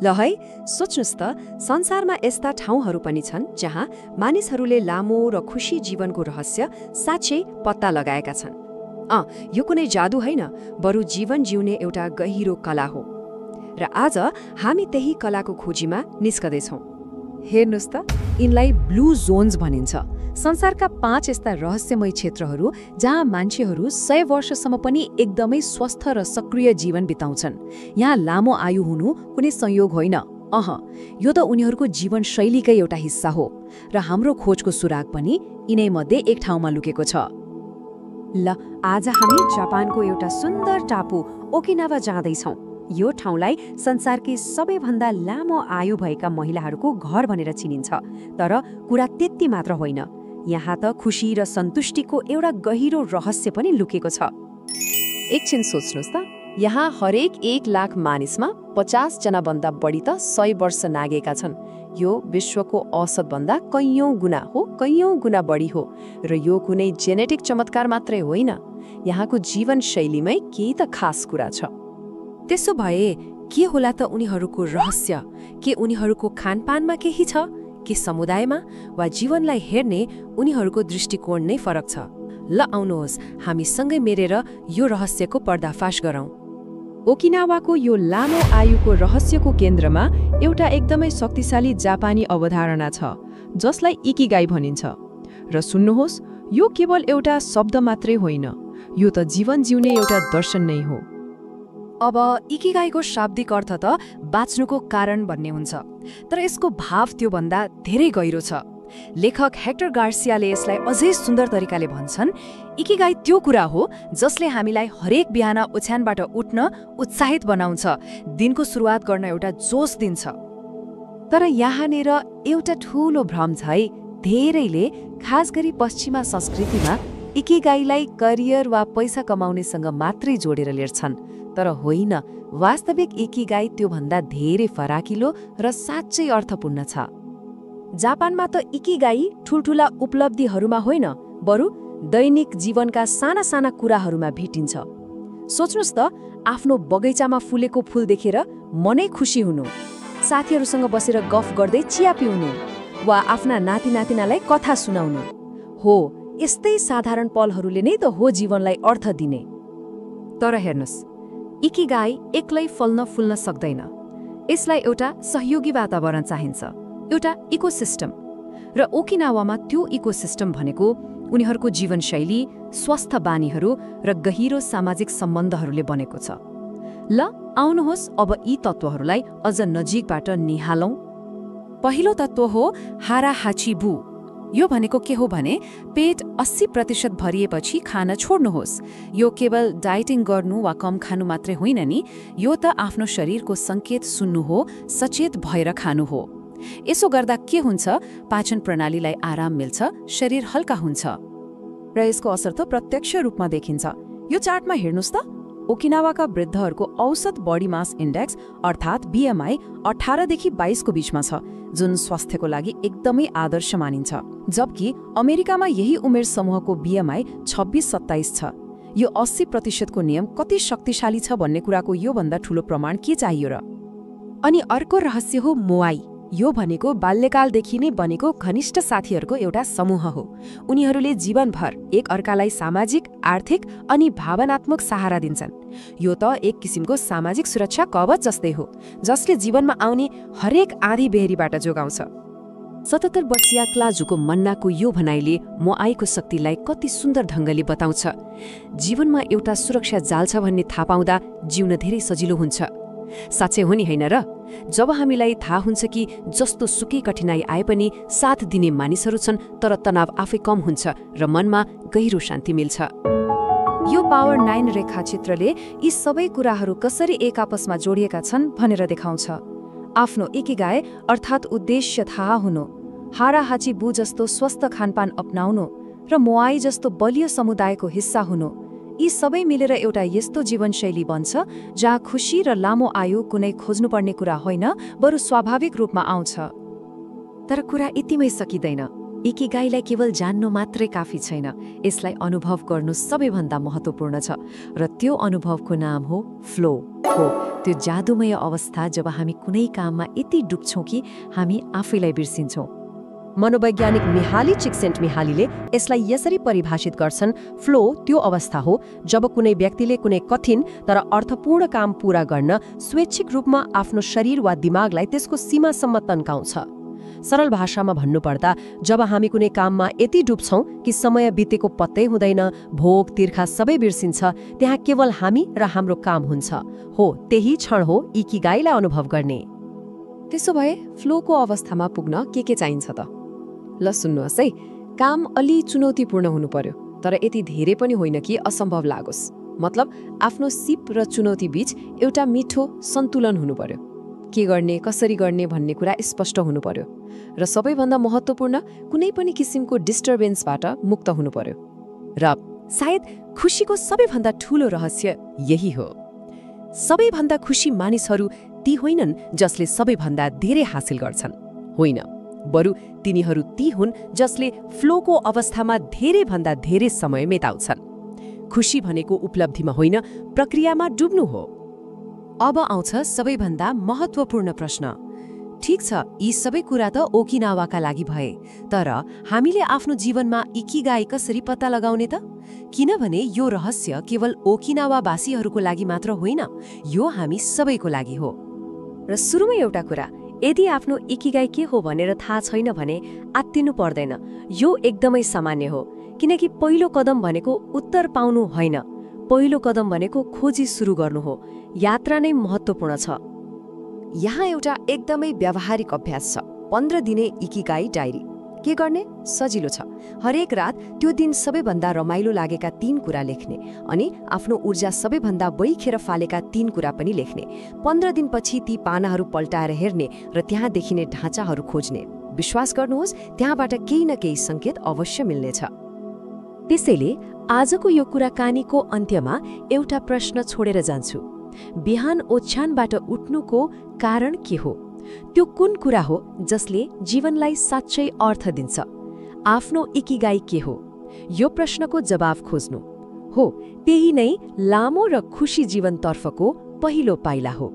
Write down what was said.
ल है, सोच्नुस् त संसारमा यस्ता ठाउँहरू पनि छन् जहाँ मानिसहरूले लामो र खुशी जीवनको रहस्य साँच्चै पत्ता लगाएका छन्। यो कुनै जादु होइन, बरु जीवन जिउने एउटा गहिरो कला हो। र आज हामी त्यही कलाको खोजीमा निस्कदैछौँ। हेर्नुस् त, यिनलाई ब्लू जोन्स भनिन्छ। संसारका 5 यस्ता रहस्यमय क्षेत्रहरू जहाँ मान्छेहरू 100 वर्षसम्म पनि एकदमै स्वस्थ र सक्रिय जीवन बिताउँछन्। यहाँ लामो आयु हुनु कुनै संयोग होइन, यो त उनीहरूको जीवनशैलीकै एउटा हिस्सा हो। र हाम्रो खोजको सुराग पनि यिनैमध्ये एक ठाउँमा लुकेको छ। ल, आज हामी जापानको एउटा सुन्दर टापु ओकिनावा जाँदैछौँ। यो ठाउँलाई संसारकै सबैभन्दा लामो आयु भएका महिलाहरूको घर भनेर चिनिन्छ। तर कुरा त्यति मात्र होइन, यहाँ त खुशी र सन्तुष्टिको एउटा गहिरो रहस्य पनि लुकेको छ। एकछिन सोच्नुस् त, यहाँ हरेक 1 लाख मानिसमा 50 जनाभन्दा बढी त 100 वर्ष नागेका छन्। यो विश्वको औसतभन्दा कैयौं गुना बढी हो। र यो कुनै जेनेटिक चमत्कार मात्रै होइन, यहाँको जीवनशैलीमै केही त खास कुरा छ। त्यसो भए के होला त उनीहरूको रहस्य? के उनीहरूको खानपानमा केही छ? के समुदायमा वा जीवनलाई हेर्ने उनीहरूको दृष्टिकोण नै फरक छ? ल आउनुहोस्, हामीसँगै मेरेर यो रहस्यको पर्दाफास गरौँ। ओकिनावाको यो लामो आयुको रहस्यको केन्द्रमा एउटा एकदमै शक्तिशाली जापानी अवधारणा छ, जसलाई इकिगाई भनिन्छ। र सुन्नुहोस्, यो केवल एउटा शब्द मात्रै होइन, यो त जीवन जिउने एउटा दर्शन नै हो। अब इकिगाईको शाब्दिक अर्थ त बाँच्नुको कारण भन्ने हुन्छ, तर यसको भाव त्योभन्दा धेरै गहिरो छ। लेखक हेक्टर गार्सियाले यसलाई अझै सुन्दर तरिकाले भन्छन्, इकिगाई त्यो कुरा हो जसले हामीलाई हरेक बिहान ओछ्यानबाट उठ्न उत्साहित बनाउँछ, दिनको सुरुवात गर्न एउटा जोस दिन्छ। तर यहाँनिर एउटा ठूलो भ्रम छ है। धेरैले, खास गरी पश्चिमा संस्कृतिमा, इकिगाईलाई करियर वा पैसा कमाउनेसँग मात्रै जोडेर लिन्छन्। तर होइन, वास्तविक इकिगाई त्योभन्दा धेरै फराकिलो र साँच्चै अर्थपूर्ण छ। जापानमा त इकिगाई ठुल्ठुला उपलब्धिहरूमा होइन, बरु दैनिक जीवनका साना साना कुराहरूमा भेटिन्छ। सोच्नुस् त, आफ्नो बगैँचामा फुलेको फूल देखेर मनै खुसी हुनु, साथीहरूसँग बसेर गफ गर्दै चिया पिउनु, वा आफ्ना नाति नातिनालाई कथा सुनाउनु। हो, यस्तै साधारण पलहरूले नै त हो जीवनलाई अर्थ दिने। तर हेर्नुस्, इकिगाई एक्लै फल्न फुल्न सक्दैन। यसलाई एउटा सहयोगी वातावरण चाहिन्छ, एउटा इकोसिस्टम। र ओकिनावामा त्यो इकोसिस्टम भनेको उनीहरूको जीवनशैली, स्वस्थ बानीहरू र गहिरो सामाजिक सम्बन्धहरूले बनेको छ। ल आउनुहोस्, अब यी तत्त्वहरूलाई अझ नजिकबाट निहालौँ। पहिलो तत्त्व हो हाराहाचिबु। यो भनेको के हो भने, पेट 80% भरिएपछि खान छोड्नुहोस्। यो केवल डाइटिङ गर्नु वा कम खानु मात्रै होइन नि, यो त आफ्नो शरीरको सङ्केत सुन्नु हो, सचेत भएर खानु हो। यसो गर्दा के हुन्छ, पाचन प्रणालीलाई आराम मिल्छ, शरीर हल्का हुन्छ। र यसको असर त प्रत्यक्ष रूपमा देखिन्छ। यो चार्टमा हेर्नुस् त, ओकिनावाका वृद्धहरूको औसत बडी मास इन्डेक्स अर्थात् बीएमआई 18 देखि 22 को बीचमा छ, जुन स्वास्थ्यको लागि एकदमै आदर्श मानिन्छ। जबकि अमेरिकामा यही उमेर समूहको बीएमआई 26-27 छ। यो 80% को नियम कति शक्तिशाली छ भन्ने कुराको यो भन्दा ठूलो प्रमाण के चाहियो र? अनि अर्को रहस्य हो मोआई। यो भनेको बाल्यकालदेखि नै बनेको घनिष्ठ साथीहरूको एउटा समूह हो। उनीहरूले जीवनभर एक अर्कालाई सामाजिक, आर्थिक अनि भावनात्मक सहारा दिन्छन्। यो त एक किसिमको सामाजिक सुरक्षा कवच जस्तै हो, जसले जीवनमा आउने हरेक आँधी बेहरीबाट जोगाउँछ। 77 वर्षीय क्लाजुको मन्नाको यो भनाइले मोआईको शक्तिलाई कति सुन्दर ढङ्गले बताउँछ। जीवनमा एउटा सुरक्षा जाल छ भन्ने थाहा पाउँदा जिउन धेरै सजिलो हुन्छ। साँच्चै हो नि, होइन र? जब हामीलाई थाहा हुन्छ कि जस्तो सुकै कठिनाई आए पनि साथ दिने मानिसहरू छन्, तर तनाव आफै कम हुन्छ र मनमा गहिरो शान्ति मिल्छ। यो पावर 9 रेखा चित्रले यी सबै कुराहरू कसरी एक आपसमा जोडिएका छन् भनेर देखाउँछ। आफ्नो इकिगाई अर्थात् उद्देश्य थाहा हुनु, हाराहाचिबु जस्तो स्वस्थ खानपान अपनाउनु र मोआई जस्तो बलियो समुदायको हिस्सा हुनु, यी सबै मिलेर एउटा यस्तो जीवनशैली बन्छ जहाँ खुशी र लामो आयु कुनै खोज्नुपर्ने कुरा होइन, बरु स्वाभाविक रूपमा आउँछ। तर कुरा यतिमै सकिँदैन। इकिगाईलाई केवल जान्नु मात्रै काफी छैन, यसलाई अनुभव गर्नु सबैभन्दा महत्त्वपूर्ण छ। र त्यो अनुभवको नाम हो फ्लो। हो त्यो जादुमय अवस्था जब हामी कुनै काममा यति डुब्छौँ कि हामी आफैलाई बिर्सिन्छौँ। मनोवैज्ञानिक मिहाली चिक्सेन्ट-मिहालीले यसलाई यसरी परिभाषित गर्छन्, फ्लो त्यो अवस्था हो जब कुनै व्यक्तिले कुनै कठिन तर अर्थपूर्ण काम पूरा गर्न स्वैच्छिक रूपमा आफ्नो शरीर वा दिमागलाई त्यसको सीमासम्म तन्काउँछ। सरल भाषामा भन्नुपर्दा जब हामी कुनै काममा यति डुब्छौँ कि समय बितेको पत्तै हुँदैन, भोग तिर्खा सबै बिर्सिन्छ, त्यहाँ केवल हामी र हाम्रो काम हुन्छ। हो त्यही क्षण हो इकिगाईलाई अनुभव गर्ने। त्यसो भए फ्लोको अवस्थामा पुग्न के चाहिन्छ त? ल सुन्नुहोस् है, काम अलि चुनौतीपूर्ण हुनु पर्यो, तर यति धेरै पनि होइन कि असम्भव लागोस्। मतलब आफ्नो सिप र चुनौती बीच एउटा मिठो सन्तुलन हुनु पर्यो। के गर्ने, कसरी गर्ने भन्ने कुरा स्पष्ट हुनु पर्यो। र सबैभन्दा महत्त्वपूर्ण, कुनै पनि किसिमको डिस्टर्बेन्सबाट मुक्त हुनु पर्यो। र सायद खुसीको सबैभन्दा ठूलो रहस्य यही हो। सबैभन्दा खुसी मानिसहरू ती होइनन् जसले सबैभन्दा धेरै हासिल गर्छन्, होइन, बरु तिनीहरू ती हुन् जसले फ्लोको अवस्थामा धेरैभन्दा धेरै समय मेटाउँछन्। खुसी भनेको उपलब्धिमा होइन, प्रक्रियामा डुब्नु हो। अब आउँछ सबैभन्दा महत्त्वपूर्ण प्रश्न। ठिक छ, यी सबै कुरा त ओकिनावाका लागि भए, तर हामीले आफ्नो जीवनमा इकिगाई कसरी पत्ता लगाउने त? किनभने यो रहस्य केवल ओकिनावावासीहरूको लागि मात्र होइन, यो हामी सबैको लागि हो। र सुरुमै एउटा कुरा, यदि आफ्नो इकिगाई के हो भनेर थाहा छैन भने आत्तिनु पर्दैन। यो एकदमै सामान्य हो, किनकि पहिलो कदम भनेको उत्तर पाउनु होइन, पहिलो कदम भनेको खोजी सुरु गर्नु हो। यात्रा नै महत्त्वपूर्ण छ। यहाँ एउटा एकदमै व्यावहारिक अभ्यास छ, 15 दिने इकिगाई डायरी। के गर्ने? सजिलो छ। हरेक रात त्यो दिन सबैभन्दा रमाइलो लागेका 3 कुरा लेख्ने अनि आफ्नो ऊर्जा सबैभन्दा बैखेर फालेका 3 कुरा पनि लेख्ने। 15 दिनपछि ती पानाहरू पल्टाएर हेर्ने र त्यहाँ देखिने ढाँचाहरू खोज्ने। विश्वास गर्नुहोस्, त्यहाँबाट केही न केही सङ्केत अवश्य मिल्नेछ। त्यसैले आजको यो कुराकानीको अन्त्यमा एउटा प्रश्न छोडेर जान्छु। बिहान ओछ्यानबाट उठ्नुको कारण के हो? त्यो कुन कुरा हो जसले जीवनलाई साँच्चै अर्थ दिन्छ? आफ्नो इकिगाई के हो? यो प्रश्नको जवाफ खोज्नु हो, त्यही नै लामो र खुशी जीवनतर्फको पहिलो पाइला हो।